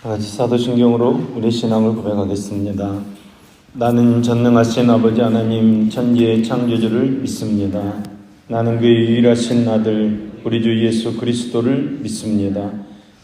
다같이 사도신경으로 우리 신앙을 고백하겠습니다. 나는 전능하신 아버지 하나님 천지의 창조주를 믿습니다. 나는 그의 유일하신 아들 우리 주 예수 그리스도를 믿습니다.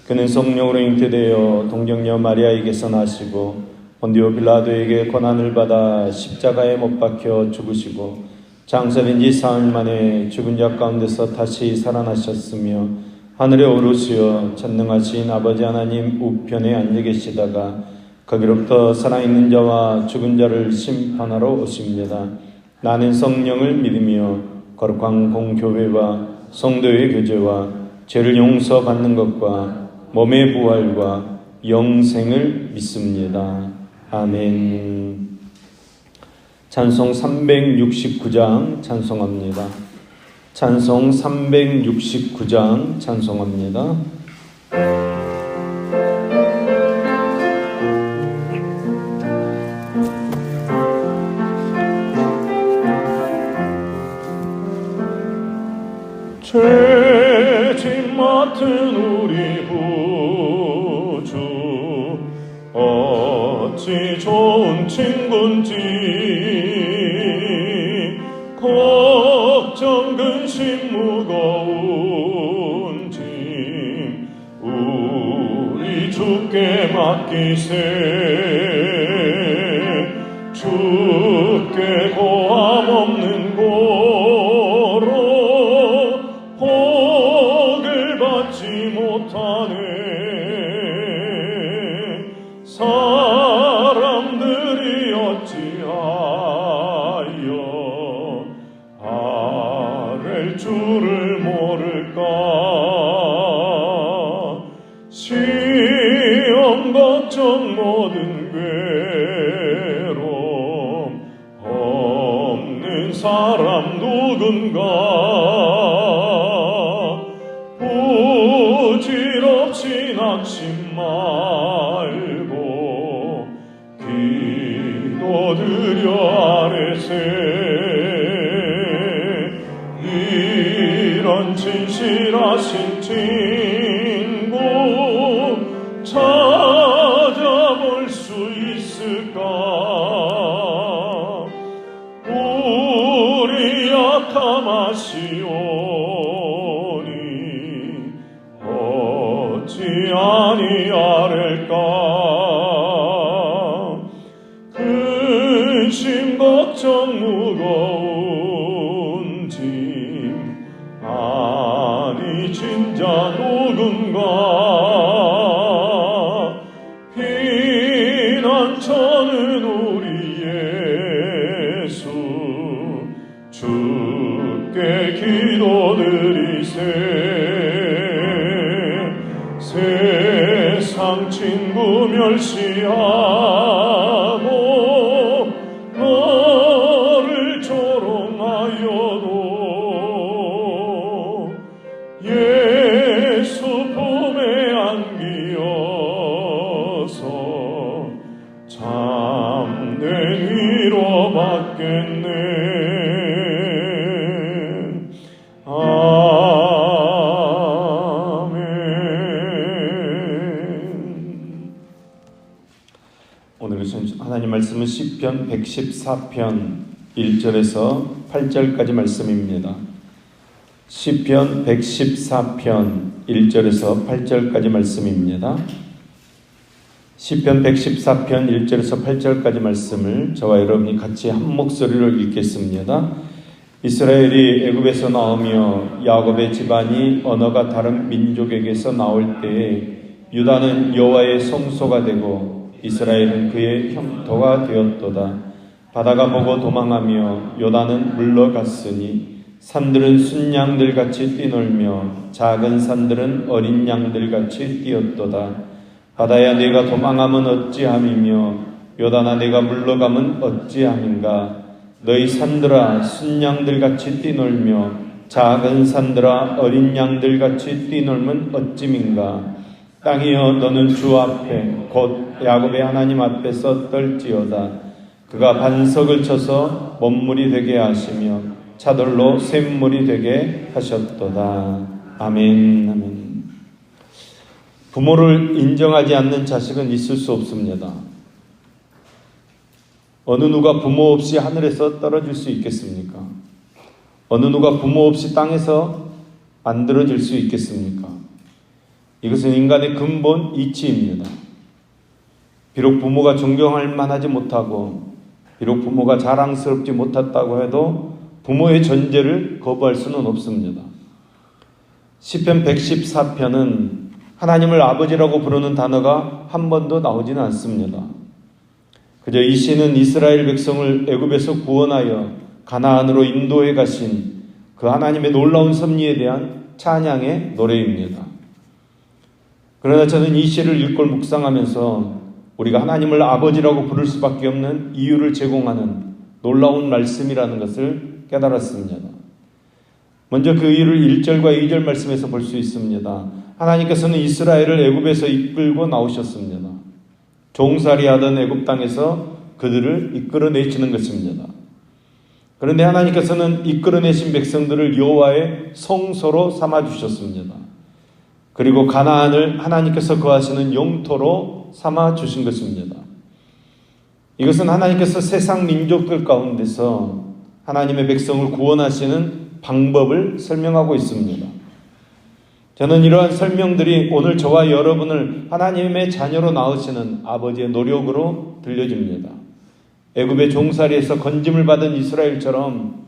그는 성령으로 잉태되어 동정녀 마리아에게서 나시고 본디오 빌라도에게 고난을 받아 십자가에 못 박혀 죽으시고 장사된 지 사흘 만에 죽은 자 가운데서 다시 살아나셨으며 하늘에 오르시어 전능하신 아버지 하나님 우편에 앉아 계시다가 거기로부터 살아있는 자와 죽은 자를 심판하러 오십니다. 나는 성령을 믿으며 거룩한 공교회와 성도의 교제와 죄를 용서받는 것과 몸의 부활과 영생을 믿습니다. 아멘. 찬송 369장 찬송합니다. 찬송 369장 찬송합니다. 죄짐 맡은 우리 구주 어찌 좋은 친구인지 걱정 근심 무거운 짐 우리 주께 맡기세 주께 고함 없는 고로 복을 받지 못하네 사람들이 어찌하여 아랠 줄을 모를까 시험 걱정 모든 괴로움 없는 사람 누군가 부질없이 낙심 말고 기도드려 아뢰세 이런 진실하신 친구 찾아볼 수 있을까 우리 약함 아시오니 어찌 아니하릴까 근심 걱정 무거운 짐 아니 진자 누군가 피난처는 우리 예수 주께 기도드리세 세상 친구 멸시하고 너를 조롱하여도 예수 품에 안기어서 참된 위로 받겠네. 하나님 말씀은 시편 114편 1절에서 8절까지 말씀입니다. 시편 114편 1절에서 8절까지 말씀입니다. 시편 114편 1절에서 8절까지 말씀을 저와 여러분이 같이 한 목소리로 읽겠습니다. 이스라엘이 애굽에서 나오며 야곱의 집안이 언어가 다른 민족에게서 나올 때에 유다는 여호와의 성소가 되고 이스라엘은 그의 형토가 되었도다. 바다가 보고 도망하며 요단은 물러갔으니 산들은 순양들같이 뛰놀며 작은 산들은 어린 양들같이 뛰었도다. 바다야 내가 도망하면 어찌함이며 요단아 내가 물러가면 어찌함인가. 너희 산들아 순양들같이 뛰놀며 작은 산들아 어린 양들같이 뛰놀면 어찌민가. 땅이여 너는 주 앞에 곧 야곱의 하나님 앞에서 떨지어다. 그가 반석을 쳐서 mon물이 되게 하시며 차돌로 샘물이 되게 하셨도다. 아멘. 아멘. 부모를 인정하지 않는 자식은 있을 수 없습니다. 어느 누가 부모 없이 하늘에서 떨어질 수 있겠습니까? 어느 누가 부모 없이 땅에서 만들어질 수 있겠습니까? 이것은 인간의 근본 이치입니다. 비록 부모가 존경할 만하지 못하고 비록 부모가 자랑스럽지 못했다고 해도 부모의 존재를 거부할 수는 없습니다. 시편 114편은 하나님을 아버지라고 부르는 단어가 한 번도 나오지는 않습니다. 그저 이 시는 이스라엘 백성을 애굽에서 구원하여 가나안으로 인도해 가신 그 하나님의 놀라운 섭리에 대한 찬양의 노래입니다. 그러나 저는 이 시를 읽고 묵상하면서 우리가 하나님을 아버지라고 부를 수밖에 없는 이유를 제공하는 놀라운 말씀이라는 것을 깨달았습니다. 먼저 그 이유를 1절과 2절 말씀에서 볼 수 있습니다. 하나님께서는 이스라엘을 애굽에서 이끌고 나오셨습니다. 종살이하던 애굽 땅에서 그들을 이끌어내시는 것입니다. 그런데 하나님께서는 이끌어내신 백성들을 여호와의 성소로 삼아주셨습니다. 그리고 가나안을 하나님께서 거하시는 영토로 삼아주신 것입니다. 이것은 하나님께서 세상 민족들 가운데서 하나님의 백성을 구원하시는 방법을 설명하고 있습니다. 저는 이러한 설명들이 오늘 저와 여러분을 하나님의 자녀로 낳으시는 아버지의 노력으로 들려집니다. 애굽의 종살이에서 건짐을 받은 이스라엘처럼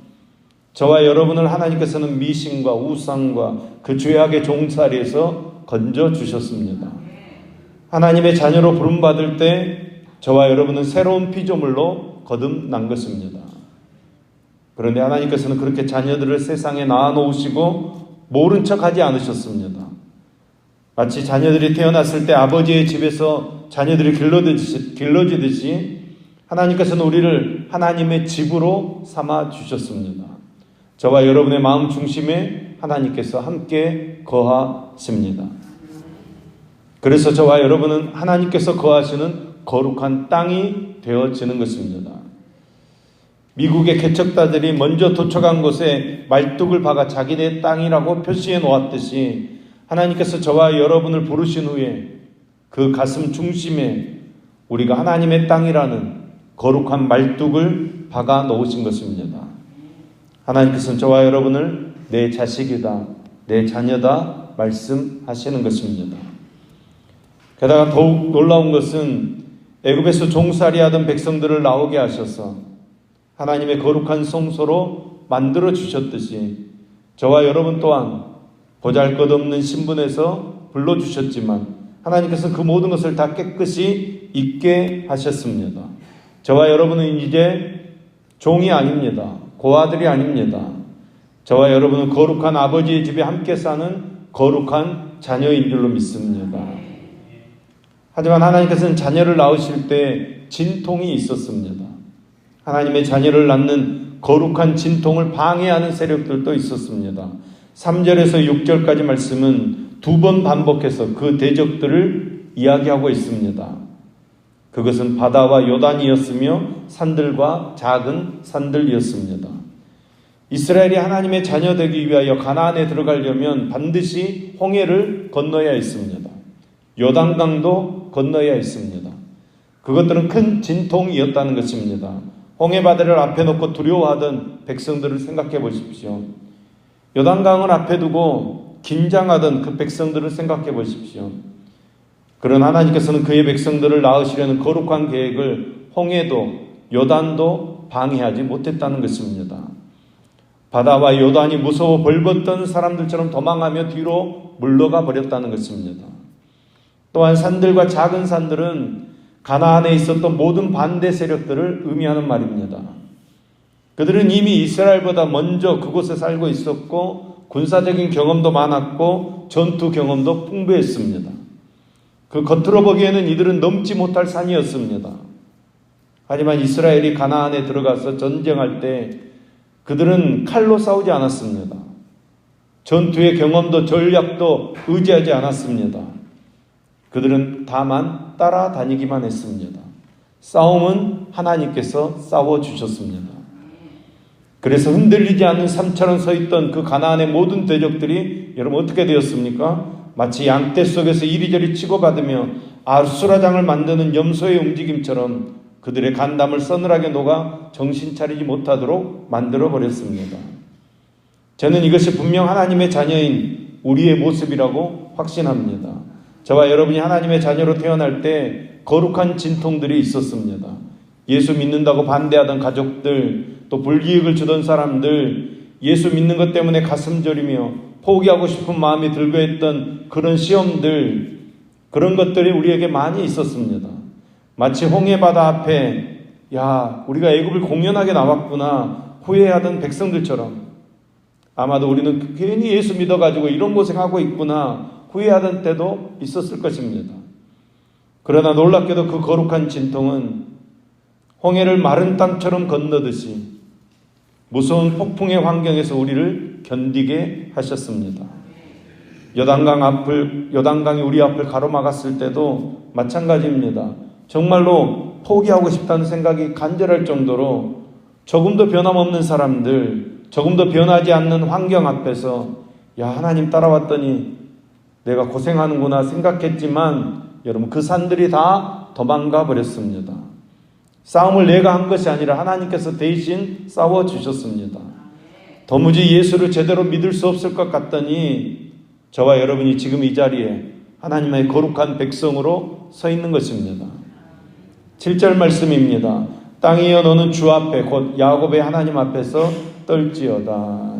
저와 여러분을 하나님께서는 미신과 우상과 그 죄악의 종살이에서 건져주셨습니다. 하나님의 자녀로 부름받을 때 저와 여러분은 새로운 피조물로 거듭난 것입니다. 그런데 하나님께서는 그렇게 자녀들을 세상에 낳아놓으시고 모른 척하지 않으셨습니다. 마치 자녀들이 태어났을 때 아버지의 집에서 자녀들이 길러지듯이 하나님께서는 우리를 하나님의 집으로 삼아주셨습니다. 저와 여러분의 마음 중심에 하나님께서 함께 거하십니다. 그래서 저와 여러분은 하나님께서 거하시는 거룩한 땅이 되어지는 것입니다. 미국의 개척자들이 먼저 도착한 곳에 말뚝을 박아 자기네 땅이라고 표시해 놓았듯이 하나님께서 저와 여러분을 부르신 후에 그 가슴 중심에 우리가 하나님의 땅이라는 거룩한 말뚝을 박아 놓으신 것입니다. 하나님께서는 저와 여러분을 내 자식이다, 내 자녀다 말씀하시는 것입니다. 게다가 더욱 놀라운 것은 애굽에서 종살이하던 백성들을 나오게 하셔서 하나님의 거룩한 성소로 만들어 주셨듯이 저와 여러분 또한 보잘것없는 신분에서 불러주셨지만 하나님께서는 그 모든 것을 다 깨끗이 잊게 하셨습니다. 저와 여러분은 이제 종이 아닙니다. 고아들이 아닙니다. 저와 여러분은 거룩한 아버지의 집에 함께 사는 거룩한 자녀인 줄로 믿습니다. 하지만 하나님께서는 자녀를 낳으실 때 진통이 있었습니다. 하나님의 자녀를 낳는 거룩한 진통을 방해하는 세력들도 있었습니다. 3절에서 6절까지 말씀은 두 번 반복해서 그 대적들을 이야기하고 있습니다. 그것은 바다와 요단이었으며 산들과 작은 산들이었습니다. 이스라엘이 하나님의 자녀 되기 위하여 가나안에 들어가려면 반드시 홍해를 건너야 했습니다. 요단강도 건너야 했습니다. 그것들은 큰 진통이었다는 것입니다. 홍해 바다를 앞에 놓고 두려워하던 백성들을 생각해 보십시오. 요단강을 앞에 두고 긴장하던 그 백성들을 생각해 보십시오. 그런 하나님께서는 그의 백성들을 낳으시려는 거룩한 계획을 홍해도 요단도 방해하지 못했다는 것입니다. 바다와 요단이 무서워 벌겋던 사람들처럼 도망하며 뒤로 물러가 버렸다는 것입니다. 또한 산들과 작은 산들은 가나안에 있었던 모든 반대 세력들을 의미하는 말입니다. 그들은 이미 이스라엘보다 먼저 그곳에 살고 있었고 군사적인 경험도 많았고 전투 경험도 풍부했습니다. 그 겉으로 보기에는 이들은 넘지 못할 산이었습니다. 하지만 이스라엘이 가나안에 들어가서 전쟁할 때 그들은 칼로 싸우지 않았습니다. 전투의 경험도 전략도 의지하지 않았습니다. 그들은 다만 따라다니기만 했습니다. 싸움은 하나님께서 싸워주셨습니다. 그래서 흔들리지 않는 산처럼 서 있던 그 가나안의 모든 대적들이 여러분 어떻게 되었습니까? 마치 양떼 속에서 이리저리 치고받으며 아수라장을 만드는 염소의 움직임처럼 그들의 간담을 서늘하게 녹아 정신 차리지 못하도록 만들어버렸습니다. 저는 이것이 분명 하나님의 자녀인 우리의 모습이라고 확신합니다. 저와 여러분이 하나님의 자녀로 태어날 때 거룩한 진통들이 있었습니다. 예수 믿는다고 반대하던 가족들, 또 불이익을 주던 사람들, 예수 믿는 것 때문에 가슴 저리며 포기하고 싶은 마음이 들고 했던 그런 시험들, 그런 것들이 우리에게 많이 있었습니다. 마치 홍해바다 앞에 우리가 애굽을 공연하게 나왔구나 후회하던 백성들처럼 아마도 우리는 괜히 예수 믿어가지고 이런 고생하고 있구나 후회하던 때도 있었을 것입니다. 그러나 놀랍게도 그 거룩한 진통은 홍해를 마른 땅처럼 건너듯이 무서운 폭풍의 환경에서 우리를 견디게 하셨습니다. 요단강이 우리 앞을 가로막았을 때도 마찬가지입니다. 정말로 포기하고 싶다는 생각이 간절할 정도로 조금도 변함없는 사람들, 조금도 변하지 않는 환경 앞에서 하나님 따라왔더니 내가 고생하는구나 생각했지만 여러분 그 산들이 다 도망가 버렸습니다. 싸움을 내가 한 것이 아니라 하나님께서 대신 싸워주셨습니다. 도무지 예수를 제대로 믿을 수 없을 것 같더니 저와 여러분이 지금 이 자리에 하나님의 거룩한 백성으로 서 있는 것입니다. 7절 말씀입니다. 땅이여 너는 주 앞에 곧 야곱의 하나님 앞에서 떨지어다.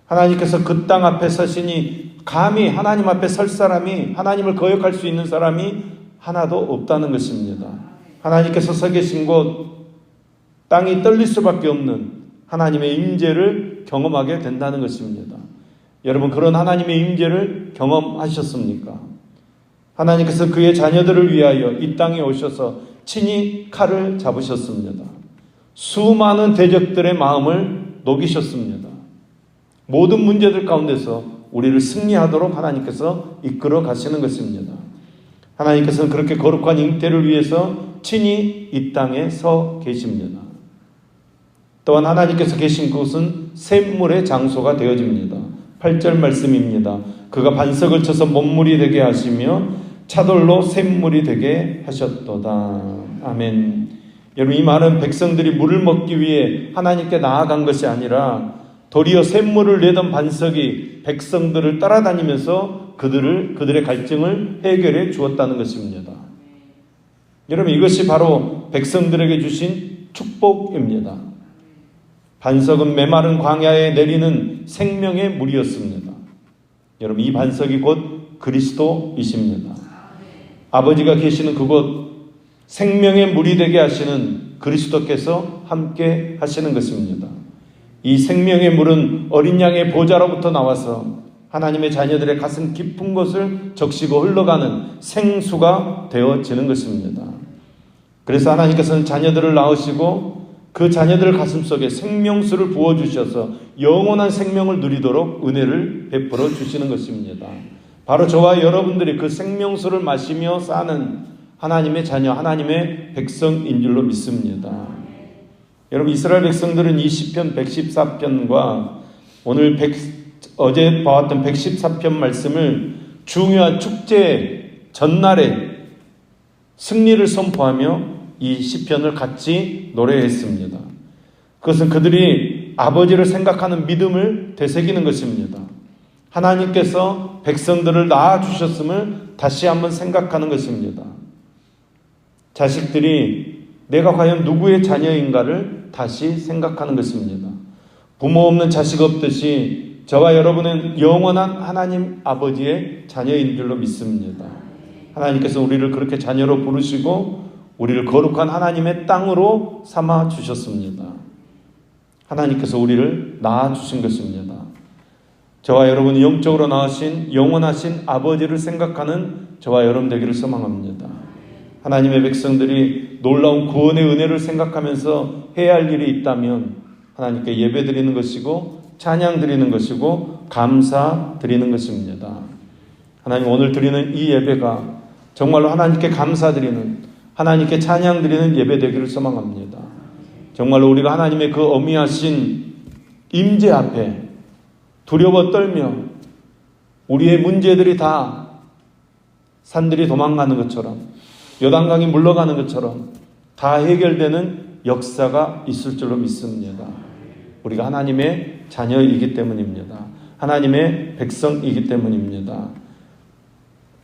하나님께서 그 땅 앞에 서시니 감히 하나님 앞에 설 사람이, 하나님을 거역할 수 있는 사람이 하나도 없다는 것입니다. 하나님께서 서 계신 곳, 땅이 떨릴 수밖에 없는 하나님의 임재를 경험하게 된다는 것입니다. 여러분 그런 하나님의 임재를 경험하셨습니까? 하나님께서 그의 자녀들을 위하여 이 땅에 오셔서 친히 칼을 잡으셨습니다. 수많은 대적들의 마음을 녹이셨습니다. 모든 문제들 가운데서 우리를 승리하도록 하나님께서 이끌어 가시는 것입니다. 하나님께서는 그렇게 거룩한 잉태를 위해서 친히 이 땅에 서 계십니다. 또한 하나님께서 계신 곳은 샘물의 장소가 되어집니다. 8절 말씀입니다. 그가 반석을 쳐서 mon물이 되게 하시며 차돌로 샘물이 되게 하셨도다. 아멘. 여러분 이 말은 백성들이 물을 먹기 위해 하나님께 나아간 것이 아니라 도리어 샘물을 내던 반석이 백성들을 따라다니면서 그들의 갈증을 해결해 주었다는 것입니다. 여러분 이것이 바로 백성들에게 주신 축복입니다. 반석은 메마른 광야에 내리는 생명의 물이었습니다. 여러분 이 반석이 곧 그리스도이십니다. 아버지가 계시는 그곳 생명의 물이 되게 하시는 그리스도께서 함께 하시는 것입니다. 이 생명의 물은 어린 양의 보좌로부터 나와서 하나님의 자녀들의 가슴 깊은 곳을 적시고 흘러가는 생수가 되어지는 것입니다. 그래서 하나님께서는 자녀들을 낳으시고 그 자녀들 가슴속에 생명수를 부어주셔서 영원한 생명을 누리도록 은혜를 베풀어 주시는 것입니다. 바로 저와 여러분들이 그 생명수를 마시며 사는 하나님의 자녀, 하나님의 백성인 줄로 믿습니다. 여러분 이스라엘 백성들은 이 시편 114편과 오늘 어제 봐왔던 114편 말씀을 중요한 축제 전날에 승리를 선포하며 이 시편을 같이 노래했습니다. 그것은 그들이 아버지를 생각하는 믿음을 되새기는 것입니다. 하나님께서 백성들을 낳아주셨음을 다시 한번 생각하는 것입니다. 자식들이 내가 과연 누구의 자녀인가를 다시 생각하는 것입니다. 부모 없는 자식 없듯이 저와 여러분은 영원한 하나님 아버지의 자녀인 줄로 믿습니다. 하나님께서 우리를 그렇게 자녀로 부르시고 우리를 거룩한 하나님의 땅으로 삼아 주셨습니다. 하나님께서 우리를 낳아 주신 것입니다. 저와 여러분이 영적으로 낳으신 영원하신 아버지를 생각하는 저와 여러분 되기를 소망합니다. 하나님의 백성들이 놀라운 구원의 은혜를 생각하면서 해야 할 일이 있다면 하나님께 예배 드리는 것이고 찬양 드리는 것이고 감사 드리는 것입니다. 하나님 오늘 드리는 이 예배가 정말로 하나님께 감사드리는 하나님께 찬양 드리는 예배 되기를 소망합니다. 정말로 우리가 하나님의 그 어미하신 임재 앞에 두려워 떨며 우리의 문제들이 다 산들이 도망가는 것처럼, 요단강이 물러가는 것처럼 다 해결되는 역사가 있을 줄로 믿습니다. 우리가 하나님의 자녀이기 때문입니다. 하나님의 백성이기 때문입니다.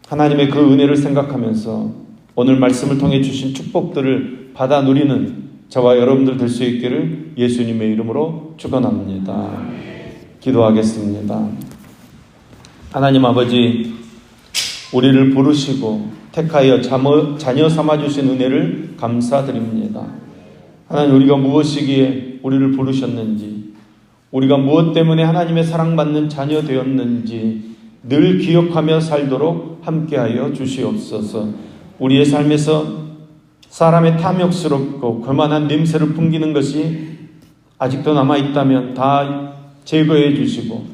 하나님의 그 은혜를 생각하면서 오늘 말씀을 통해 주신 축복들을 받아 누리는 저와 여러분들 될 수 있기를 예수님의 이름으로 축원합니다. 기도하겠습니다. 하나님 아버지, 우리를 부르시고 택하여 자녀 삼아주신 은혜를 감사드립니다. 하나님, 우리가 무엇이기에 우리를 부르셨는지, 우리가 무엇 때문에 하나님의 사랑받는 자녀 되었는지 늘 기억하며 살도록 함께하여 주시옵소서. 우리의 삶에서 사람의 탐욕스럽고 교만한 냄새를 풍기는 것이 아직도 남아있다면 다 제거해 주시고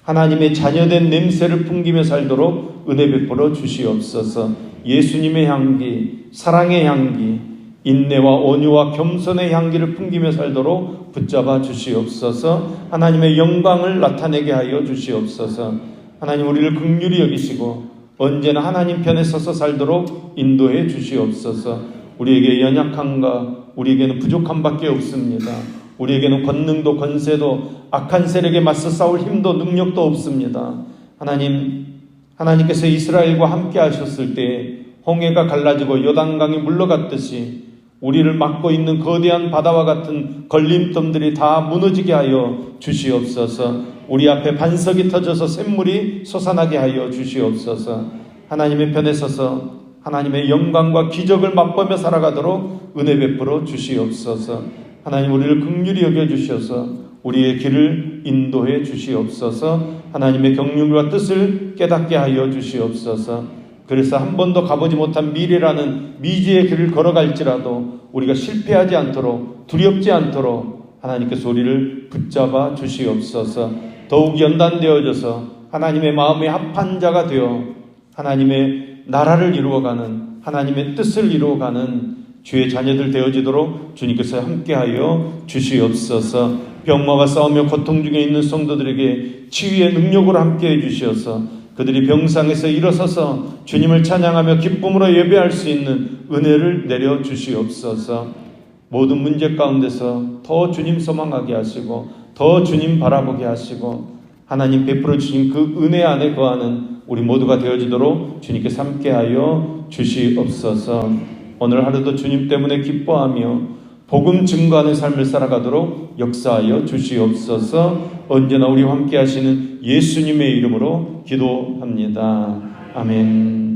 하나님의 자녀된 냄새를 풍기며 살도록 은혜 베풀어 주시옵소서. 예수님의 향기, 사랑의 향기, 인내와 온유와 겸손의 향기를 풍기며 살도록 붙잡아 주시옵소서. 하나님의 영광을 나타내게 하여 주시옵소서. 하나님, 우리를 긍휼히 여기시고 언제나 하나님 편에 서서 살도록 인도해 주시옵소서. 우리에게 연약함과 우리에게는 부족함밖에 없습니다. 우리에게는 권능도 권세도 악한 세력에 맞서 싸울 힘도 능력도 없습니다. 하나님께서 이스라엘과 함께 하셨을 때 홍해가 갈라지고 요단강이 물러갔듯이 우리를 막고 있는 거대한 바다와 같은 걸림돌들이 다 무너지게 하여 주시옵소서. 우리 앞에 반석이 터져서 샘물이 솟아나게 하여 주시옵소서. 하나님의 편에 서서 하나님의 영광과 기적을 맛보며 살아가도록 은혜 베풀어 주시옵소서. 하나님, 우리를 긍휼히 여겨주셔서 우리의 길을 인도해 주시옵소서. 하나님의 경륜과 뜻을 깨닫게 하여 주시옵소서. 그래서 한 번도 가보지 못한 미래라는 미지의 길을 걸어갈지라도 우리가 실패하지 않도록, 두렵지 않도록 하나님께서 우리를 붙잡아 주시옵소서. 더욱 연단되어져서 하나님의 마음에 합한 자가 되어 하나님의 나라를 이루어가는, 하나님의 뜻을 이루어가는 주의 자녀들 되어지도록 주님께서 함께하여 주시옵소서. 병마와 싸우며 고통 중에 있는 성도들에게 치유의 능력으로 함께해 주시어서 그들이 병상에서 일어서서 주님을 찬양하며 기쁨으로 예배할 수 있는 은혜를 내려 주시옵소서. 모든 문제 가운데서 더 주님 소망하게 하시고 더 주님 바라보게 하시고 하나님 베풀어 주신 그 은혜 안에 거하는 우리 모두가 되어지도록 주님께서 함께하여 주시옵소서. 오늘 하루도 주님 때문에 기뻐하며 복음 증거하는 삶을 살아가도록 역사하여 주시옵소서. 언제나 우리와 함께 하시는 예수님의 이름으로 기도합니다. 아멘.